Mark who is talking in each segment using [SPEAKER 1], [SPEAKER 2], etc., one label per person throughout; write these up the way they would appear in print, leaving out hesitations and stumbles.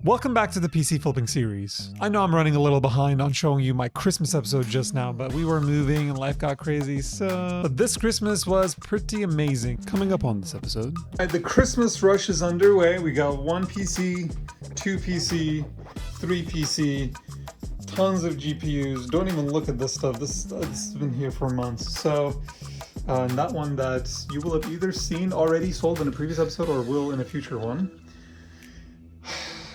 [SPEAKER 1] Welcome back to the PC flipping series. I know I'm running a little behind on showing you my Christmas episode just now, but we were moving and life got crazy, but this Christmas was pretty amazing. Coming up on this episode. The Christmas rush is underway. We got 1 PC, 2 PC, 3 PC, tons of GPUs. Don't even look at this stuff. This has been here for months. So that one that you will have either seen already sold in a previous episode or will in a future one.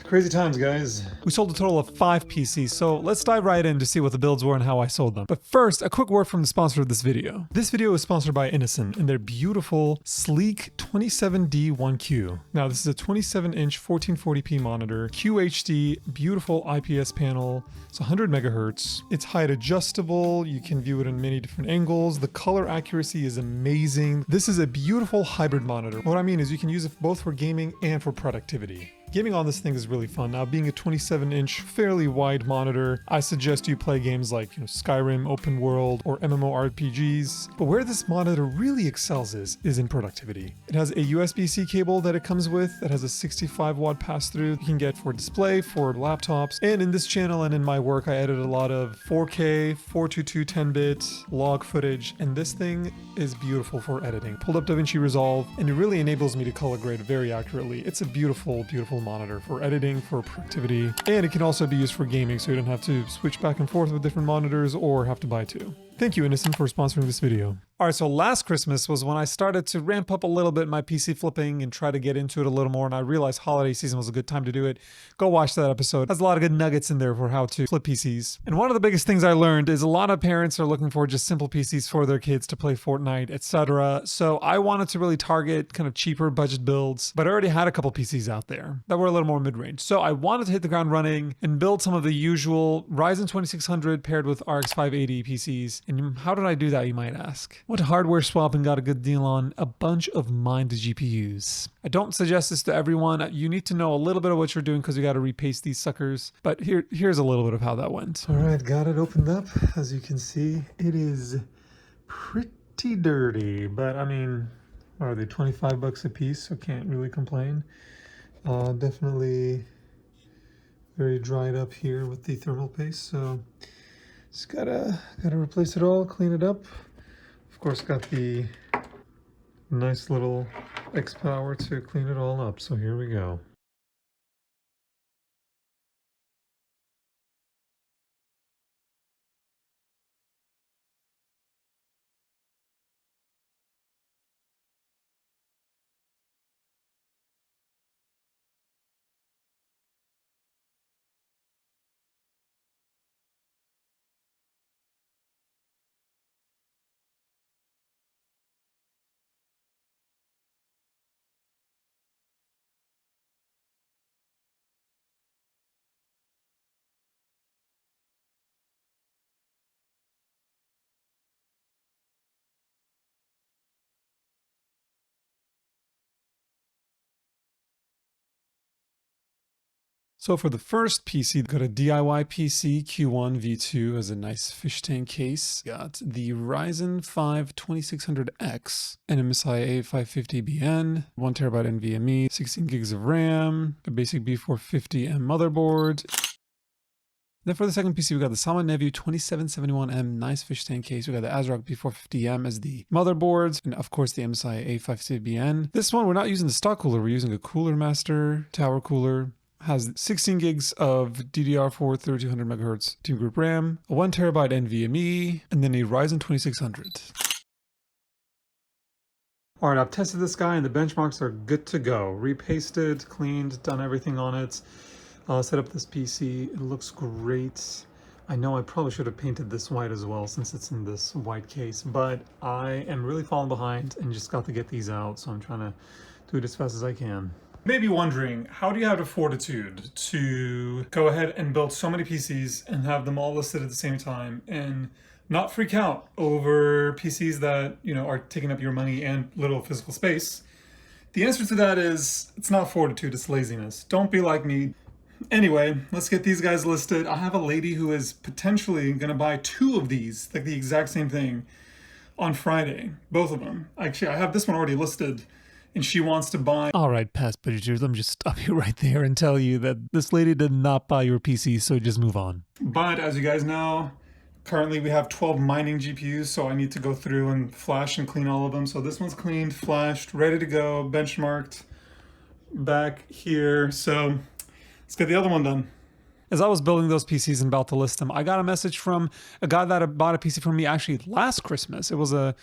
[SPEAKER 1] Crazy times, guys. We sold a total of 5 PCs, so let's dive right in to see what the builds were and how I sold them. But first, a quick word from the sponsor of this video. This video is sponsored by INNOCN and their beautiful, sleek 27D1Q. Now, this is a 27-inch 1440p monitor, QHD, beautiful IPS panel. It's 100 megahertz. It's height adjustable. You can view it in many different angles. The color accuracy is amazing. This is a beautiful hybrid monitor. What I mean is you can use it both for gaming and for productivity. Gaming on this thing is really fun. Now, being a 27-inch, fairly wide monitor, I suggest you play games like Skyrim, Open World, or MMORPGs. But where this monitor really excels is in productivity. It has a USB-C cable that it comes with that has a 65-watt pass-through you can get for display, for laptops. And in this channel and in my work, I edit a lot of 4K, 422 10-bit log footage, and this thing is beautiful for editing. Pulled up DaVinci Resolve, and it really enables me to color grade very accurately. It's a beautiful, beautiful monitor for editing, for productivity, and it can also be used for gaming, so you don't have to switch back and forth with different monitors or have to buy 2. Thank you, INNOCN, for sponsoring this video. Alright, so last Christmas was when I started to ramp up a little bit my PC flipping and try to get into it a little more, and I realized holiday season was a good time to do it. Go watch that episode. There's a lot of good nuggets in there for how to flip PCs. And one of the biggest things I learned is a lot of parents are looking for just simple PCs for their kids to play Fortnite, etc. So I wanted to really target kind of cheaper budget builds, but I already had a couple PCs out there that were a little more mid-range. So I wanted to hit the ground running and build some of the usual Ryzen 2600 paired with RX 580 PCs. And how did I do that, you might ask? Went to hardware swap and got a good deal on a bunch of mined GPUs. I don't suggest this to everyone. You need to know a little bit of what you're doing because you got to repaste these suckers. But here's a little bit of how that went. All right, got it opened up. As you can see, it is pretty dirty, but I mean, what are they, 25 bucks a piece? So can't really complain. Definitely very dried up here with the thermal paste. So just gotta replace it all, clean it up. Of course, got the nice little X power to clean it all up. So here we go. So for the first PC, got a DIY PC Q1 V2 as a nice fish tank case. Got the Ryzen 5 2600X, an MSI A550BN, 1TB NVMe, 16 gigs of RAM, a basic B450M motherboard. Then for the second PC, we got the Sama Nevu 2771M nice fish tank case. We got the ASRock B450M as the motherboards, and of course the MSI A550BN. This one, we're not using the stock cooler, we're using a Cooler Master tower cooler. Has 16 gigs of DDR4 3200 MHz Team Group RAM, a 1TB NVMe, and then a Ryzen 2600. All right, I've tested this guy and the benchmarks are good to go. Repasted, cleaned, done everything on it. Set up this PC, it looks great. I know I probably should have painted this white as well since it's in this white case, but I am really falling behind and just got to get these out, so I'm trying to do it as fast as I can. You may be wondering, how do you have the fortitude to go ahead and build so many PCs and have them all listed at the same time and not freak out over PCs that, are taking up your money and little physical space? The answer to that is, it's not fortitude, it's laziness. Don't be like me. Anyway, let's get these guys listed. I have a lady who is potentially gonna buy 2 of these, like the exact same thing, on Friday, both of them. Actually, I have this one already listed and she wants to buy. All right, past budgeters, let me just stop you right there and tell you that this lady did not buy your PC, so just move on. But as you guys know, currently we have 12 mining GPUs, so I need to go through and flash and clean all of them. So this one's cleaned, flashed, ready to go, benchmarked back here. So let's get the other one done. As I was building those PCs and about to list them, I got a message from a guy that bought a PC from me actually last Christmas. It was a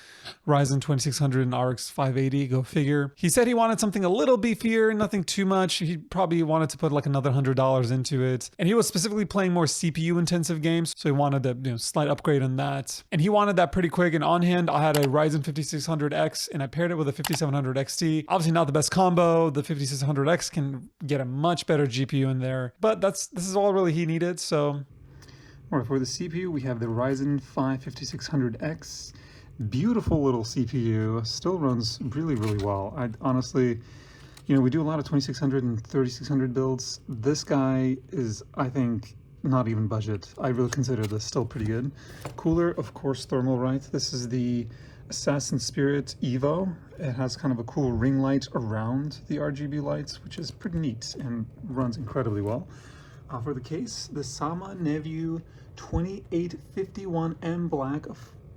[SPEAKER 1] Ryzen 2600 and RX 580, go figure. He said he wanted something a little beefier, nothing too much. He probably wanted to put like another $100 into it. And he was specifically playing more CPU intensive games, so he wanted a slight upgrade on that. And he wanted that pretty quick. And on hand, I had a Ryzen 5600X and I paired it with a 5700 XT. Obviously not the best combo. The 5600X can get a much better GPU in there, but this is all really he needed. So all right, for the CPU we have the Ryzen 5 5600X. Beautiful little CPU, still runs really well. I honestly, we do a lot of 2600 and 3600 builds. This guy is, I think, not even budget. I really consider this still pretty good. Cooler, of course, thermal, right? This is the Assassin's Spirit Evo. It has kind of a cool ring light around the RGB lights, which is pretty neat and runs incredibly well. For the case, the Sama Neview 2851M Black,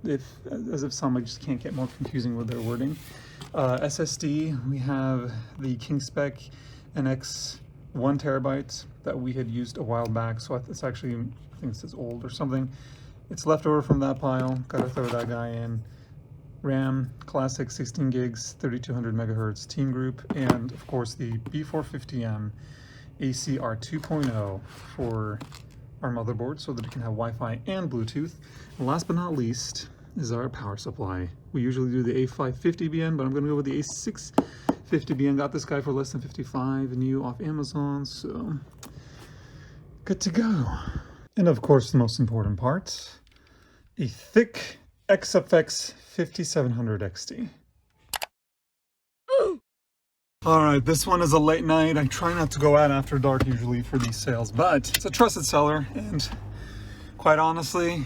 [SPEAKER 1] as if Sama just can't get more confusing with their wording. SSD, we have the KingSpec NX 1 terabyte that we had used a while back, so it's actually, I think this is old or something. It's left over from that pile, gotta throw that guy in. RAM, classic 16 gigs, 3200 megahertz team group, and of course the B450M ACR 2.0 for our motherboard so that it can have Wi-Fi and Bluetooth. And last but not least is our power supply. We usually do the A550BN, but I'm going to go with the A650BN. Got this guy for less than 55, new off Amazon, so good to go. And of course, the most important part, a thick XFX 5700 XT. All right, this one is a late night. I try not to go out after dark usually for these sales, but it's a trusted seller, and quite honestly,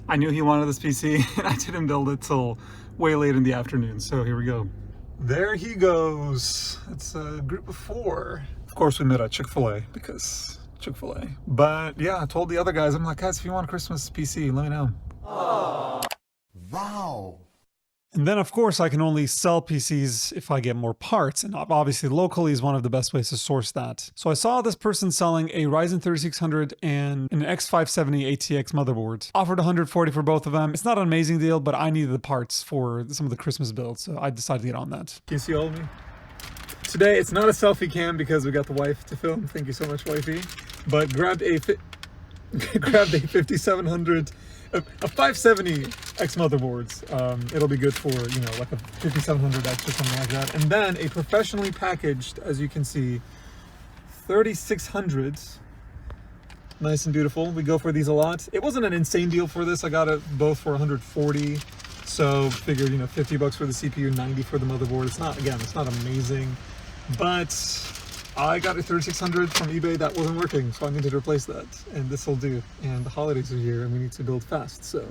[SPEAKER 1] I knew he wanted this PC and I didn't build it till way late in the afternoon, so here we go. There he goes. It's a group of 4. Of course, we met at Chick-fil-A because Chick-fil-A. But yeah, I told the other guys, I'm like, guys, if you want a Christmas PC, let me know. Aww. Wow. And then, of course, I can only sell PCs if I get more parts, and obviously locally is one of the best ways to source that. So I saw this person selling a Ryzen 3600 and an X570 ATX motherboard. Offered $140 for both of them. It's not an amazing deal, but I needed the parts for some of the Christmas builds, so I decided to get on that. Can you see all of me? Today, it's not a selfie cam because we got the wife to film. Thank you so much, wifey. But grabbed a 5700, a 570 X motherboards. It'll be good for, like a 5700X or something like that. And then a professionally packaged, as you can see, 3600s. Nice and beautiful. We go for these a lot. It wasn't an insane deal for this. I got it both for 140. So figured, $50 for the CPU, 90 for the motherboard. It's not amazing, but I got a 3600 from eBay that wasn't working, so I needed to replace that, and this will do. And the holidays are here, and we need to build fast, so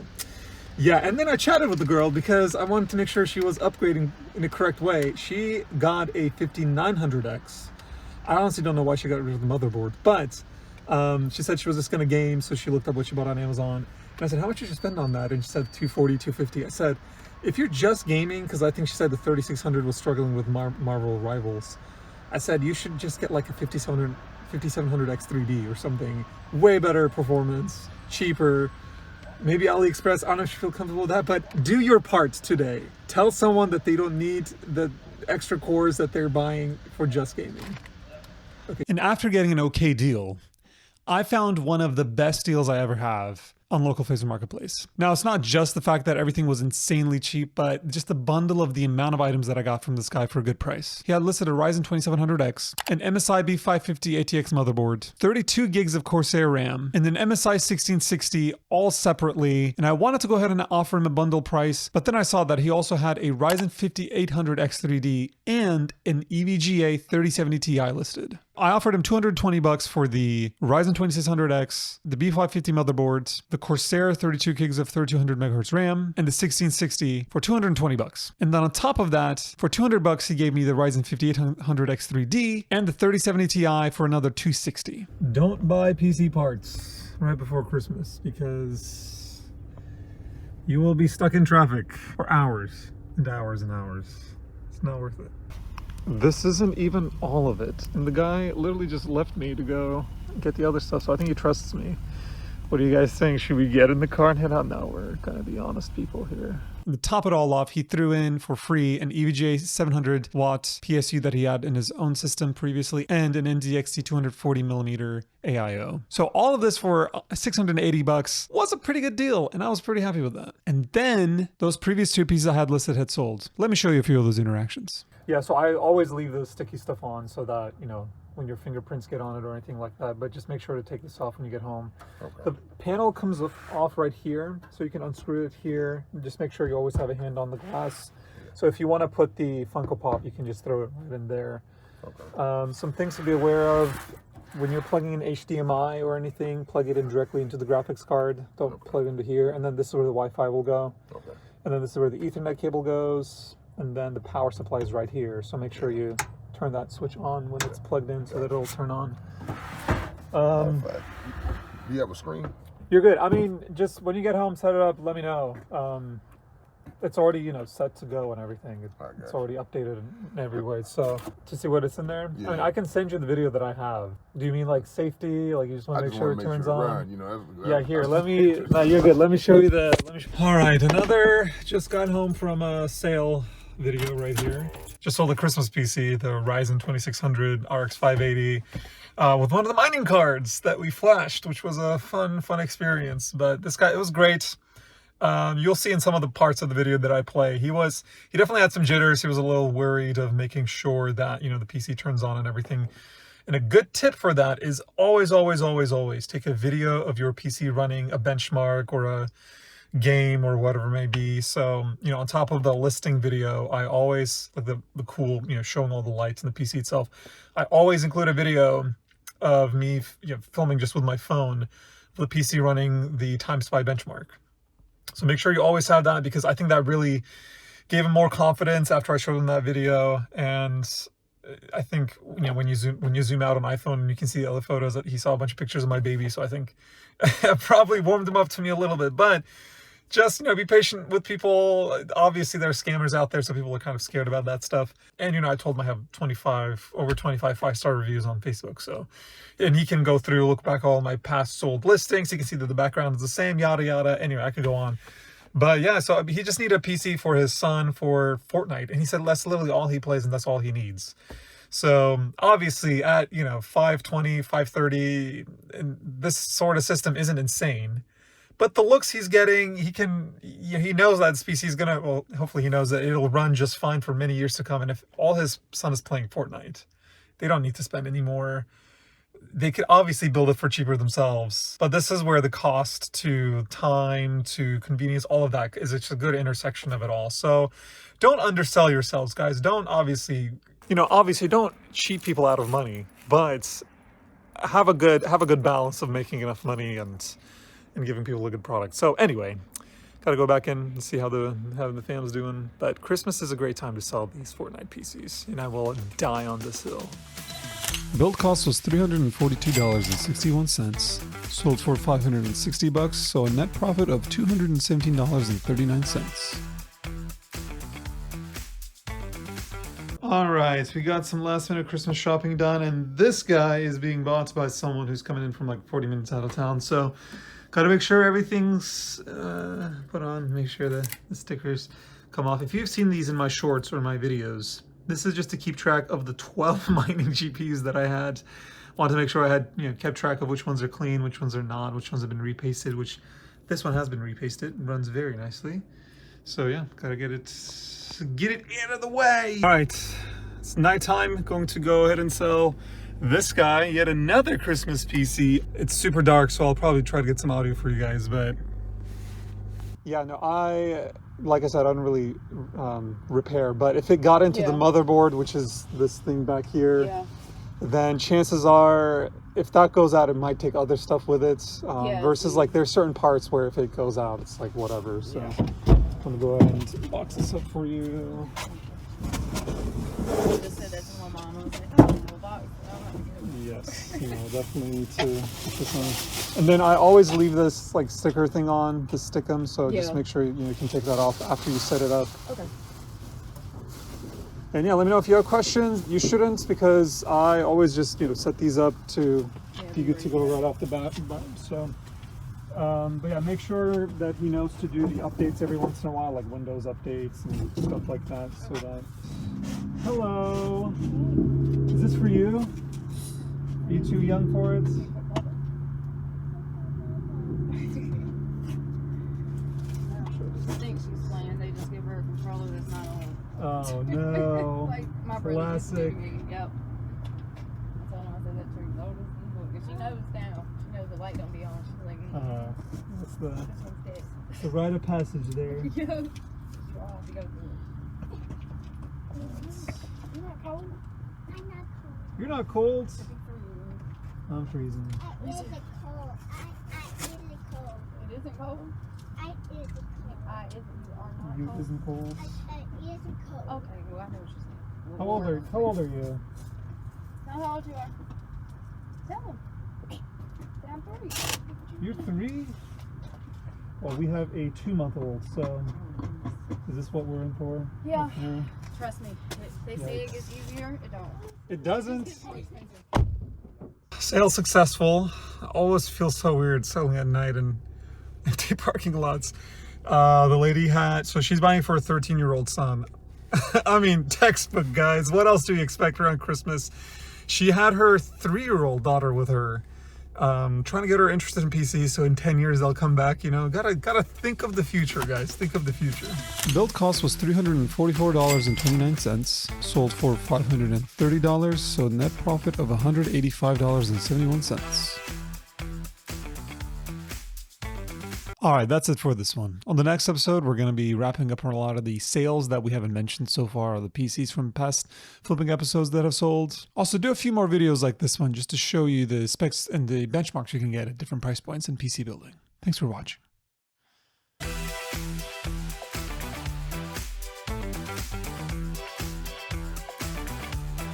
[SPEAKER 1] yeah. And then I chatted with the girl because I wanted to make sure she was upgrading in the correct way. She got a 5900X. I honestly don't know why she got rid of the motherboard, but she said she was just gonna game, so she looked up what she bought on Amazon. And I said, how much did you spend on that? And she said 240, 250. I said, if you're just gaming, because I think she said the 3600 was struggling with Marvel Rivals, I said, you should just get like a 5700X3D or something. Way better performance, cheaper, maybe AliExpress. I don't know if you feel comfortable with that, but do your part today. Tell someone that they don't need the extra cores that they're buying for just gaming. Okay. And after getting an okay deal, I found one of the best deals I ever have on local Facebook Marketplace. Now, it's not just the fact that everything was insanely cheap, but just the bundle of the amount of items that I got from this guy for a good price. He had listed a Ryzen 2700X, an MSI B550 ATX motherboard, 32 gigs of Corsair RAM, and an MSI 1660 all separately. And I wanted to go ahead and offer him a bundle price, but then I saw that he also had a Ryzen 5800X3D and an EVGA 3070 Ti listed. I offered him $220 for the Ryzen 2600X, the B550 motherboards, the Corsair 32 gigs of 3200 megahertz RAM, and the 1660 for $220. And then on top of that, for $200, he gave me the Ryzen 5800X3D and the 3070 Ti for another $260. Don't buy PC parts right before Christmas because you will be stuck in traffic for hours and hours and hours. It's not worth it. This isn't even all of it. And the guy literally just left me to go get the other stuff, so I think he trusts me. What do you guys think? Should we get in the car and head out? No, we're gonna be honest people here. To top it all off, he threw in for free an EVGA 700 watt PSU that he had in his own system previously and an NZXT 240mm AIO. So all of this for $680 was a pretty good deal, and I was pretty happy with that. And then those previous two pieces I had listed had sold. Let me show you a few of those interactions. Yeah, so I always leave the sticky stuff on so that, you know, when your fingerprints get on it or anything like that, but just make sure to take this off when you get home. Okay. The panel comes off right here, so you can unscrew it here. Just make sure you always have a hand on the glass. So if you want to put the Funko Pop, you can just throw it right in there. Okay. Some things to be aware of: when you're plugging in HDMI or anything, plug it in directly into the graphics card. Don't plug it into here. And then this is where the Wi-Fi will go. Okay. And then this is where the Ethernet cable goes. And then the power supply is right here. So make sure you turn that switch on when it's plugged in so that it'll turn on. Do
[SPEAKER 2] you have a screen?
[SPEAKER 1] You're good. I mean, just when you get home, set it up, let me know. It's already, you know, set to go and everything. It's already updated in every way. So to see what it's in there, yeah. I mean, I can send you the video that I have. Do you mean like safety? Like you just want to make sure it turns on? Run, you know, yeah, here, let me, no, you're good. Let me show you the, all right, another just got home from a sale video right here. Just sold a Christmas PC, the Ryzen 2600 RX 580, with one of the mining cards that we flashed, which was a fun experience. But this guy, it was great. You'll see in some of the parts of the video that I play, he definitely had some jitters. He was a little worried of making sure that, you know, the PC turns on and everything. And a good tip for that is always take a video of your PC running a benchmark or a game or whatever it may be. So, you know, on top of the listing video, I always, like the cool, you know, showing all the lights in the PC itself, I always include a video of me, you know, filming just with my phone for the PC running the Time Spy benchmark. So make sure you always have that, because I think that really gave him more confidence after I showed him that video. And I think, you know, when you zoom out on iPhone and you can see the other photos, that he saw a bunch of pictures of my baby. So I think it probably warmed him up to me a little bit. But just, you know, be patient with people. Obviously, there are scammers out there, so people are kind of scared about that stuff. And, you know, I told him I have over 25 5-star reviews on Facebook. So, and he can go through, look back all my past sold listings. He can see that the background is the same, yada, yada. Anyway, I could go on. But yeah, so he just needed a PC for his son for Fortnite. And he said that's literally all he plays and that's all he needs. So obviously at, you know, 520, 530, and this sort of system isn't insane. But the looks he's getting, he knows that this PC is gonna, well, hopefully he knows that it'll run just fine for many years to come. And if all his son is playing Fortnite, they don't need to spend any more. They could obviously build it for cheaper themselves. But this is where the cost to time, to convenience, all of that is a good intersection of it all. So don't undersell yourselves, guys. Don't obviously don't cheat people out of money, but have a good balance of making enough money and giving people a good product. So anyway, gotta go back in and see how the fam's doing. But Christmas is a great time to sell these Fortnite PCs, and I will die on this hill. Build cost was $342.61, sold for $560, so a net profit of $217.39. All right, we got some last minute Christmas shopping done, and this guy is being bought by someone who's coming in from like 40 minutes out of town. So got to make sure everything's put on, make sure the stickers come off. If you've seen these in my shorts or my videos, this is just to keep track of the 12 mining GPUs that I had. Want to make sure I had, you know, kept track of which ones are clean, which ones are not, which ones have been repasted, which this one has been repasted and runs very nicely. So yeah, gotta get it out of the way. All right, it's nighttime. Going to go ahead and sell this guy, yet another Christmas PC. It's super dark, so I'll probably try to get some audio for you guys, but yeah, no, like I said, I don't really repair, but if it got into the motherboard, which is this thing back here, then chances are, if that goes out, it might take other stuff with it. Versus like there's certain parts where if it goes out, it's like whatever. So I'm gonna go ahead and box this up for you.
[SPEAKER 3] I just said that to my mom. I was like, oh, a box.
[SPEAKER 1] Yes, you know, definitely need to put this on. And then I always leave this like sticker thing on to stick them, so just make sure you can take that off after you set it up. Okay. And yeah, let me know if you have questions. You shouldn't, because I always just set these up to be good to go right off the bat. So, but yeah, make sure that he knows to do the updates every once in a while, like Windows updates and stuff like that. So that. Hello. Is this for you? Are you too young for it?
[SPEAKER 3] I think she's playing. They just give her a controller that's not on.
[SPEAKER 1] Oh no.
[SPEAKER 3] Like my brother
[SPEAKER 1] Classic.
[SPEAKER 3] Yep. I told him, I said that tree old as the book. And she knows now. She knows the light don't be on. She's like,
[SPEAKER 1] What's the
[SPEAKER 3] this one's dead.
[SPEAKER 1] the rite of passage there?
[SPEAKER 3] Yep. You all have to go through it. You're not cold?
[SPEAKER 4] I'm not cold.
[SPEAKER 1] You're not cold?
[SPEAKER 3] It's freezing.
[SPEAKER 1] I'm freezing.
[SPEAKER 4] I isn't cold. I isn't cold.
[SPEAKER 3] It isn't cold?
[SPEAKER 4] I isn't cold.
[SPEAKER 3] I isn't. You are not
[SPEAKER 1] You
[SPEAKER 3] cold?
[SPEAKER 1] isn't cold?
[SPEAKER 4] I isn't cold.
[SPEAKER 3] Okay, well, I know what you're saying.
[SPEAKER 1] How old are you?
[SPEAKER 3] Tell how old you are. Tell them. Say I'm 3.
[SPEAKER 1] You're 3? Well, we have a 2-month-old, so is this what we're in for?
[SPEAKER 3] Yeah. Trust me. They say it gets easier. It don't.
[SPEAKER 1] It doesn't.
[SPEAKER 3] It's more expensive.
[SPEAKER 1] Sale successful. I always feel so weird selling at night in empty parking lots. The lady so she's buying for a 13-year-old son. I mean, textbook, guys. What else do you expect around Christmas? She had her 3-year-old daughter with her, trying to get her interested in PCs, so in 10 years they'll come back. Gotta think of the future, guys. Think of the future. Build cost was $344.29, sold for $530, so net profit of $185.71. All right, that's it for this one. On the next episode, we're going to be wrapping up on a lot of the sales that we haven't mentioned so far, the PCs from past flipping episodes that have sold. Also, do a few more videos like this one just to show you the specs and the benchmarks you can get at different price points in PC building. Thanks for watching.